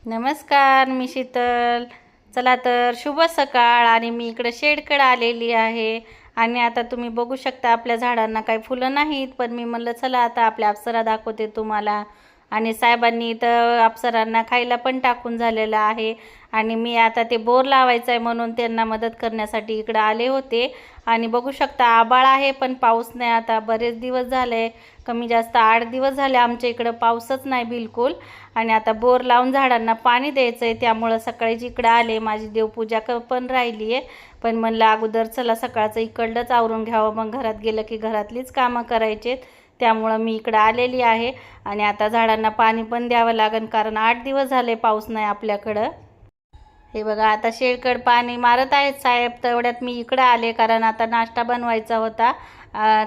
नमस्कार, मी शीतल. चला तर शुभ सकाळ. आणि मी इकडे शेडकडे आलेली आहे. आणि आता तुम्ही बघू शकता आपल्या झाडांना काही फुलं नाहीत, पण मी म्हणलं चला आता आपल्या अप्सरा दाखवते तुम्हाला. आणि साहेबांनी तर अप्सरांना खायला पण टाकून झालेलं आहे. आणि मी आता ते बोर लावायचं आहे म्हणून त्यांना मदत करण्यासाठी इकडे आले होते. आणि बघू शकता आभाळ आहे पण पाऊस नाही. आता बरेच दिवस झाले, कमी जास्त 8 दिवस झाले आमच्या इकडं पाऊसच नाही बिलकुल. आणि आता बोर लावून झाडांना पाणी द्यायचं आहे, त्यामुळं सकाळीच इकडं आले. माझी देवपूजा पण राहिली आहे, पण म्हणलं अगोदर चला सकाळचं इकडलंच आवरून घ्यावं, मग घरात गेलं की घरातलीच कामं करायचेत. त्यामुळं मी इकडं आलेली आहे. आणि आता झाडांना पाणी पण द्यावं लागेल, कारण 8 दिवस झाले पाऊस नाही आपल्याकडं. हे बघा आता शेळकड पाणी मारत आहेत साहेब, तेवढ्यात मी इकडं आले कारण आता नाश्ता बनवायचा होता.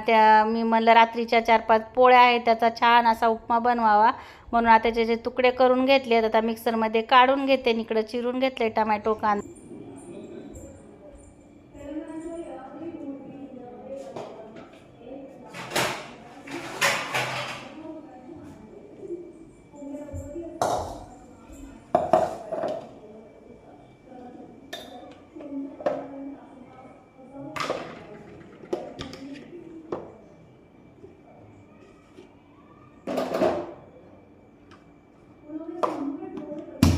त्या मी म्हणलं रात्रीच्या 4-5 पोळ्या आहेत, त्याचा छान असा उपमा बनवावा म्हणून आता त्याचे तुकडे करून घेतले. आता मिक्सरमध्ये काढून घेते. इकडं चिरून घेतले टमॅटो, कांदा.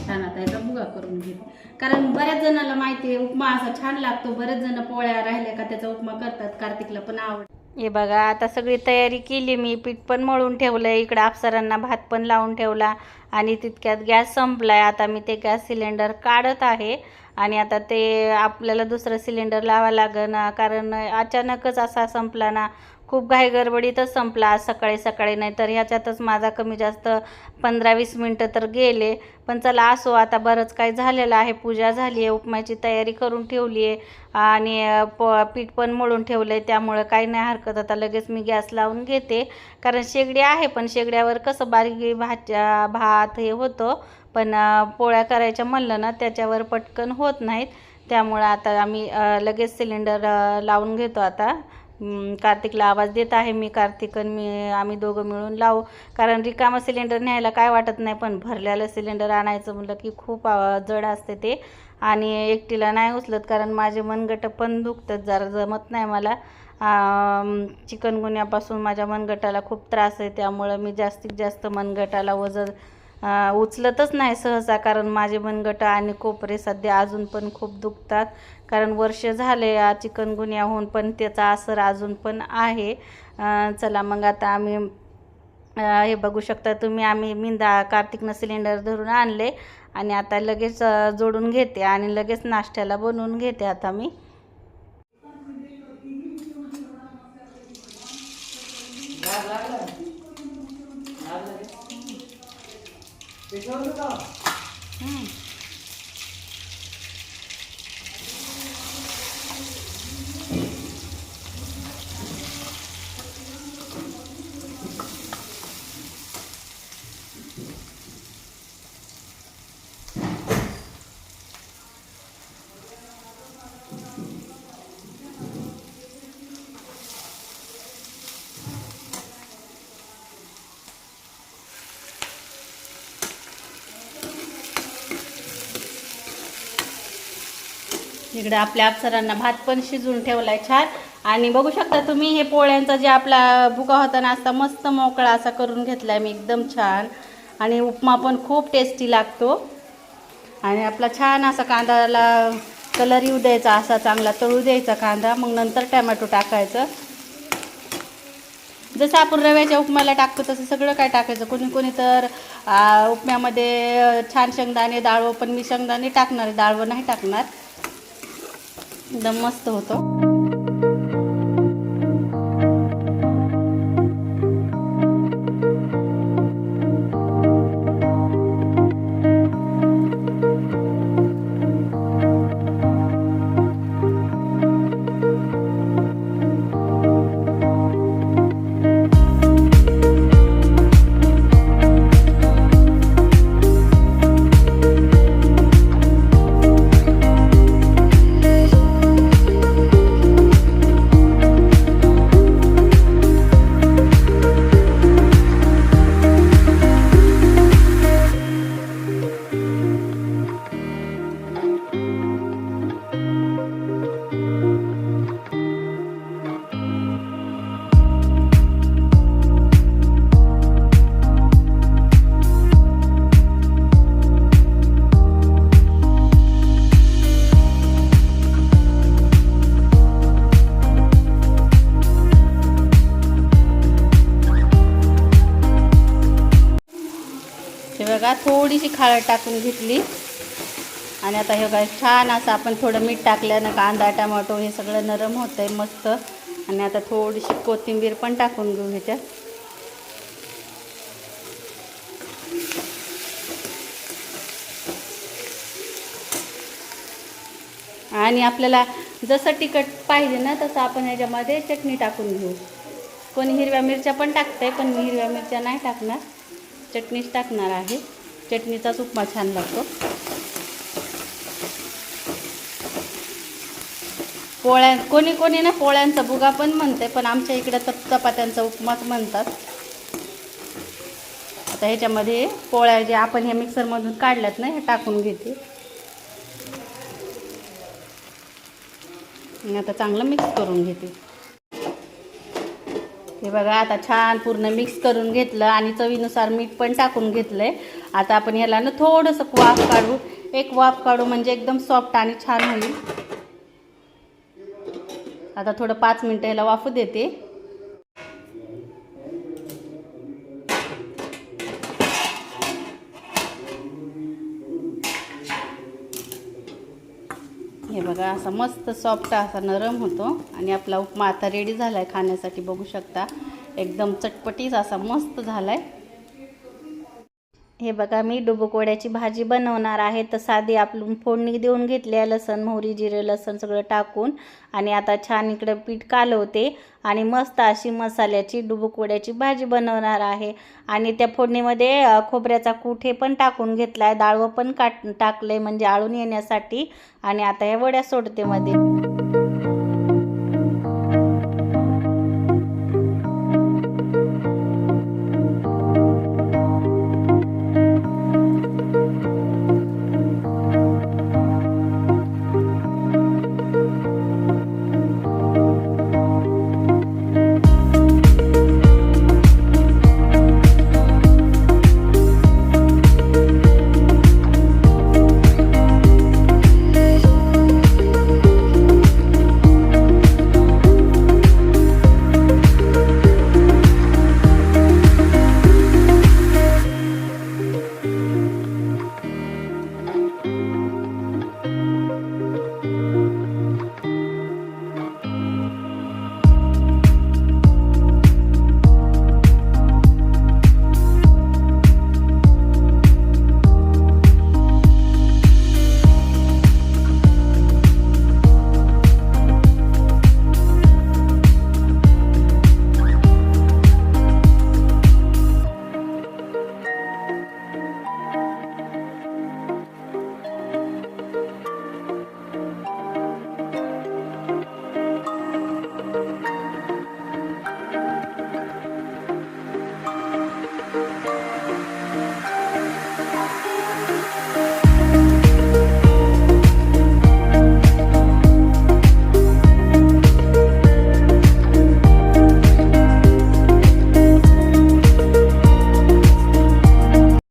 छान आता याचा भुगा करून घेते, कारण बऱ्याच जणांना माहिती आहे उपमा असा छान लागतो. बरेच जण पोळ्या राहिल्या का त्याचा उपमा करतात, कार्तिकला पण आवड. हे बघा आता सगळी तयारी केली मी, पीठ पण मळून ठेवलं आहे. इकडं अप्सरांना भात पण लावून ठेवला. आणि तितक्यात गॅस संपलाय. आता मी ते गॅस सिलेंडर काढत आहे. आणि आता ते आपल्याला दुसरं सिलेंडर लावा लागेल, कारण अचानकच असा संपला ना, खूप घाई गडबडीतच संपला आज सकाळी सकाळी. नाही तर ह्याच्यातच माझा कमी जास्त 15-20 मिनटं तर गेले. पण चला असो, आता बरंच काही झालेलं आहे. पूजा झाली आहे, उपमाची तयारी करून ठेवली आहे. आणि पीठ पण मळून ठेवलं आहे, त्यामुळं काही नाही हरकत. आता लगेच मी गॅस लावून घेते, कारण शेगडी आहे, पण शेगड्यावर कसं बारीक भात हे होतं, पण पोळ्या करायच्या म्हणलं ना त्याच्यावर पटकन होत नाहीत. त्यामुळं आता आम्ही लगेच सिलेंडर लावून घेतो. आता कार्तिकला आवाज देत आहे मी, कार्तिक आणि मी आम्ही दोघं मिळून लावू, कारण रिकामं सिलेंडर न्यायला काय वाटत नाही, पण भरलेलं सिलेंडर आणायचं म्हटलं की खूप जड असते ते. आणि एकटीला नाही उचलत, कारण माझे मनगटं पण दुखतात, जरा जमत नाही मला. चिकनगुन्यापासून माझ्या मनगटाला खूप त्रास आहे, त्यामुळं मी जास्तीत जास्त मनगटाला वजन उचलतच नाही सहसा, कारण माझे मनगट आणि कोपरे सध्या अजून पण खूप दुखतात, कारण वर्ष झाले चिकनगुन्या होऊन पण त्याचा असर अजून पण आहे. चला मग आता आम्ही हे बघू शकता तुम्ही, आम्ही कार्तिकनं सिलेंडर धरून आणले. आणि आता लगेच जोडून घेते आणि लगेच नाश्त्याला बनवून घेते आता मी. इकडे आपल्या अप्सरांना भात पण शिजून ठेवलाय छान. आणि बघू शकता तुम्ही, हे पोळ्यांचा जे आपला भुगा होता नाश्ता मस्त मोकळा असा करून घेतलाय मी, एकदम छान. आणि उपमा पण खूप टेस्टी लागतो. आणि आपला छान असा कांद्याला कलर येऊ द्यायचा, असा चांगला तळू द्यायचा कांदा, मग नंतर टमॅटो टाकायचं. जसं आपण रव्याच्या उपमाला टाकतो तसं सगळं काय टाकायचं. कोणी कोणी तर उपम्यामध्ये छान शेंगदाणे डाळवं, पण मी शेंगदाणे टाकणार आहे, डाळवं नाही टाकणार. एकदम मस्त होतो. बघा थोडीशी हळद टाकून घेतली आणि आता हे बघा छान असं आपण थोडं मीठ टाकल्यानं कांदा टमाटो हे सगळं नरम होतंय मस्त. आणि आता थोडीशी कोथिंबीर पण टाकून घेऊ ह्याच्यात. आणि आपल्याला जसं तिखट पाहिजे ना तसं आपण ह्याच्यामध्ये चटणी टाकून घेऊ. कोणी हिरव्या मिरच्या पण टाकते, पण मी हिरव्या मिरच्या नाही टाकणार, चटणीच टाकणार आहे. चटणीचाच उपमा छान लागतो. पोळ्या कोणी कोणी ना पोळ्यांचा भुगा पण म्हणते, पण आमच्या इकडे चपात्यांचा उपमाच म्हणतात. आता ह्याच्यामध्ये पोळ्या जे आपण हे मिक्सरमधून काढल्यात ना हे टाकून घेते. आता चांगलं मिक्स करून घेते. हे बघा आता छान पूर्ण मिक्स करून घेतलं आणि चवीनुसार मीठ पण टाकून घेतलंय. आता आपण ह्याला ना थोडंसं वाफ काढू, एक वाफ काढू म्हणजे एकदम सॉफ्ट आणि छान होईल. आता थोडं 5 मिनटं ह्याला वाफू देते. हे बघा असा मस्त सॉफ्ट असा नरम होतो आणि आपला उपमा आता रेडी झाला आहे खाण्यासाठी. बघू शकता एकदम चटपटीत असा मस्त झाला आहे. हे बघा मी डुबुकवड्याची भाजी बनवणार आहे. तर साधी आपण फोडणी देऊन घेतली आहे, लसण मोहरी जिरे लसण सगळं टाकून. आणि आता छान इकडे पीठ कालवते आणि मस्त अशी मसाल्याची डुबुकवड्याची भाजी बनवणार आहे. आणि त्या फोडणीमध्ये खोबऱ्याचा कूट हे पण टाकून घेतला आहे, डाळवं पण टाकले म्हणजे आळून येण्यासाठी. आणि आता ह्या वड्या सोडते मध्ये.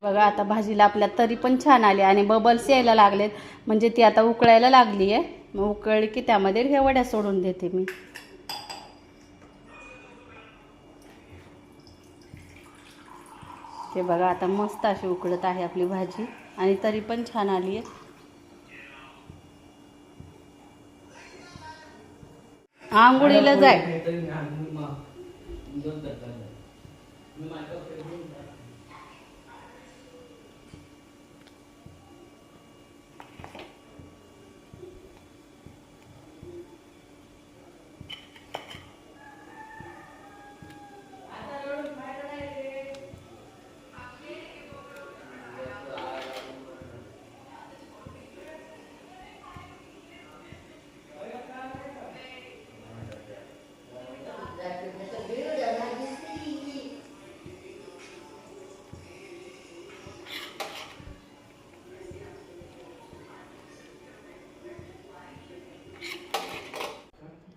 बघा आता भाजीला आपल्या तरी पण छान आली आणि बबल्स यायला लागलेत म्हणजे ती आता उकळायला लागली आहे. मग उकळली की त्यामध्ये ह्या वड्या सोडून देते मी. ते बघा आता मस्त अशी उकळत आहे आपली भाजी आणि तरी पण छान आली आहे. आंघोळीला जाय.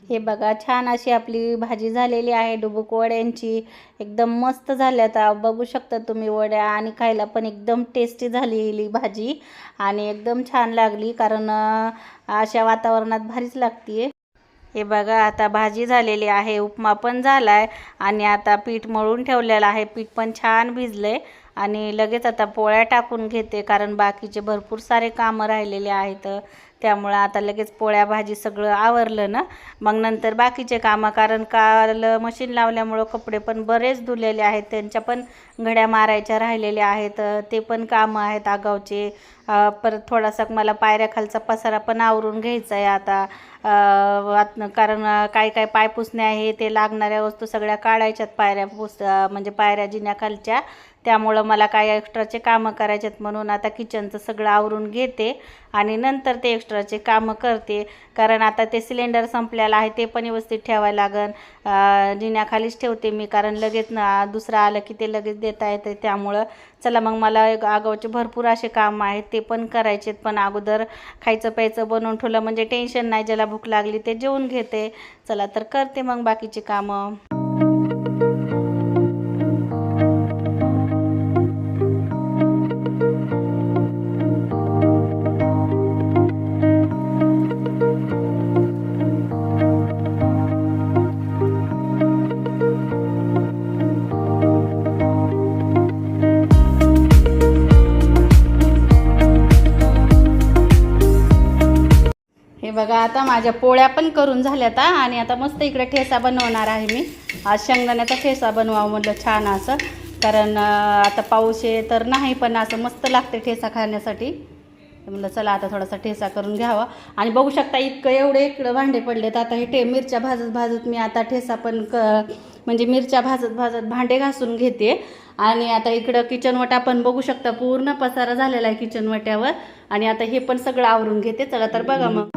हे बघा छान अशी आपली भाजी झालेली आहे डुबुक वड्यांची. एकदम मस्त झाल्या. आता बघू शकता तुम्ही वड्या आणि खायला पण एकदम टेस्टी झालेली भाजी आणि एकदम छान लागली कारण अशा वातावरणात भारीच लागते. हे बघा आता भाजी झालेली आहे, उपमा पण झालाय आणि आता पीठ मळून ठेवलेलं आहे. पीठ पण छान भिजलंय आणि लगेच आता पोळ्या टाकून घेते, कारण बाकीचे भरपूर सारे कामं राहिलेले आहेत. त्यामुळं आता लगेच पोळ्या भाजी सगळं आवरलं ना मग नंतर बाकीचे कामं, कारण काल मशीन लावल्यामुळं कपडे पण बरेच धुलेले आहेत, त्यांच्या पण घड्या मारायच्या राहिलेल्या आहेत, ते पण कामं आहेत आगावचे. परत थोडासा मला पायऱ्याखालचा पसारा पण आवरून घ्यायचा आहे आता, कारण काय काय पायपुसणे आहे ते लागणाऱ्या वस्तू सगळ्या काढायच्यात पायऱ्या म्हणजे पायऱ्या जिन्याखालच्या, त्यामुळं मला काय एक्स्ट्राचे कामं करायचे आहेत. म्हणून आता किचनचं सगळं आवरून घेते आणि नंतर ते एक्स्ट्राचे कामं करते, कारण आता ते सिलेंडर संपलेलं आहे ते पण व्यवस्थित ठेवायला लागन. जिन्याखालीच ठेवते मी, कारण लगेच दुसरं आलं की ते लगेच देता येतं. त्यामुळं चला मग मला आगावचे भरपूर असे कामं आहेत ते पण करायचे आहेत, पण अगोदर खायचं प्यायचं बनवून ठेवलं म्हणजे टेन्शन नाही, ज्याला भूक लागली ते जेवून घेते. चला तर करते मग बाकीची कामं. हे बघा आता माझ्या पोळ्या पण करून झाल्यात आणि आता मस्त इकडे ठेसा बनवणार आहे मी. आज शेंगदाण्याचा ठेसा बनवावं म्हटलं छान असं, कारण आता पाऊस आहे तर नाही, पण असं मस्त लागते ठेसा खाण्यासाठी. म्हटलं चला आता थोडासा ठेसा करून घ्यावा. आणि बघू शकता एवढे इकडं भांडे पडलेत. आता हे मिरच्या भाजत मी आता ठेसा पण म्हणजे मिरच्या भाजत भांडे घासून घेते. आणि आता इकडं किचन वटा पण बघू शकता पूर्ण पसारा झालेला आहे किचन वट्यावर. आणि आता हे पण सगळं आवरून घेते. चला तर बघा मग.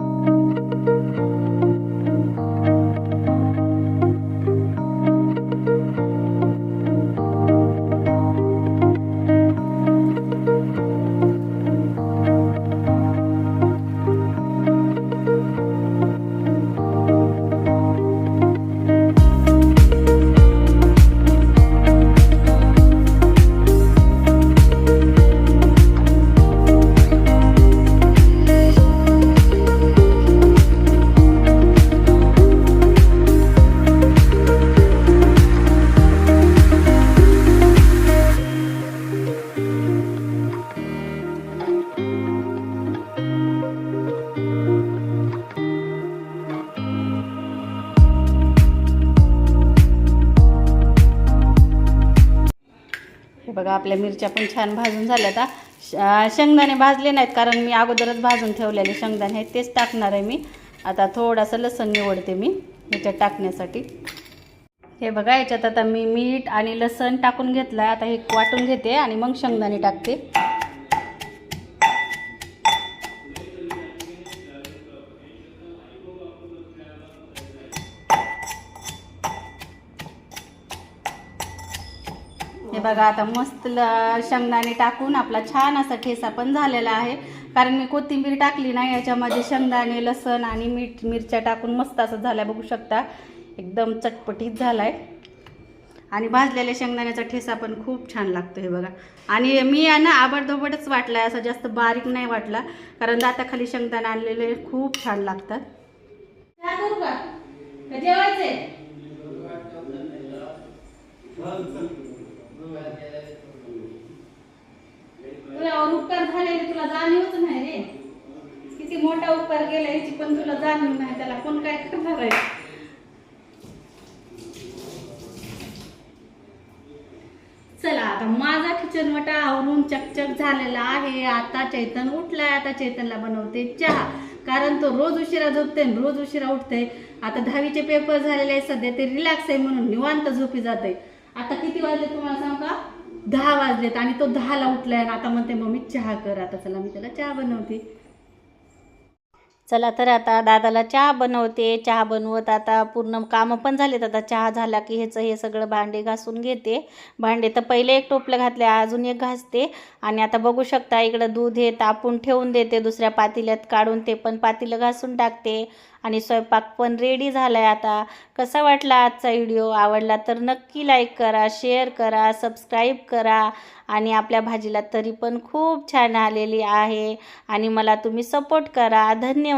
बघा आपल्या मिरच्या पण छान भाजून झाल्यात. शेंगदाणे भाजले नाहीत, कारण मी अगोदरच भाजून ठेवलेले शेंगदाणे आहेत तेच टाकणार आहे मी. आता थोडासा लसूण निवडते मी ह्याच्यात टाकण्यासाठी. हे बघा याच्यात आता मी मीठ आणि लसूण टाकून घेतलं. आता हे वाटून घेते आणि मग शेंगदाणे टाकते. हे बघा आता मस्त शेंगदाणे टाकून आपला छान असा ठेसा पण झालेला आहे, कारण मी कोथिंबीर टाकली नाही याच्यामध्ये. शेंगदाणे लसूण आणि मीठ मिरच्या टाकून मस्त असं झालं बघू शकता, एकदम चटपटीत झालाय. आणि भाजलेल्या शेंगदाण्याचा ठेसा पण खूप छान लागतो. हे बघा, आणि मी ना आबडधोबडच वाटला, असा जास्त बारीक नाही वाटला, कारण दाताखाली शेंगदाणे आणलेले खूप छान लागतात. जेवायचे तुला उपकार झालेले तुला जाणीवच नाही रे. किती मोठा उपकार केला याची पण तुला जाणीव नाही, त्याला कोण काय करणार आहे. चला आता माझा किचन वटा आवरून चकचक झालेला आहे. आता चैतन उठलाय. आता चैतनला बनवते चहा, कारण तो रोज उशिरा झोपते रोज उशिरा उठते. आता 10वीचे पेपर झालेले आहे सध्या, ते रिलॅक्स आहे म्हणून निवांत झोपी जाते. आता किती वाजले तुम्हाला सांगू का? 10 वाजलेत आणि तो 10ला उठलाय आणि आता म्हणते मम्मी चहा कर. आता चला मी त्याला चहा बनवते. चला तर आता दादाला चहा बनवते. चहा बनवत आता पूर्ण कामं पण झालेत. आता चहा झाला की हे सगळं भांडे घासून घेते. भांडे तर पहिले एक टोपलं घातले, अजून एक घासते. आणि आता बघू शकता इकडं दूध हे तापून ठेवून देते, दुसऱ्या पातेल्यात काढून ते पण पातेलं घासून टाकते. आणि स्वयंपाक पण रेडी झाला आहे. आता कसा वाटला आजचा व्हिडिओ? आवडला तर नक्की लाईक करा, शेअर करा, सबस्क्राईब करा. आणि आपल्या भाजीला तरी पण खूप छान आलेली आहे आणि मला तुम्ही सपोर्ट करा. धन्यवाद.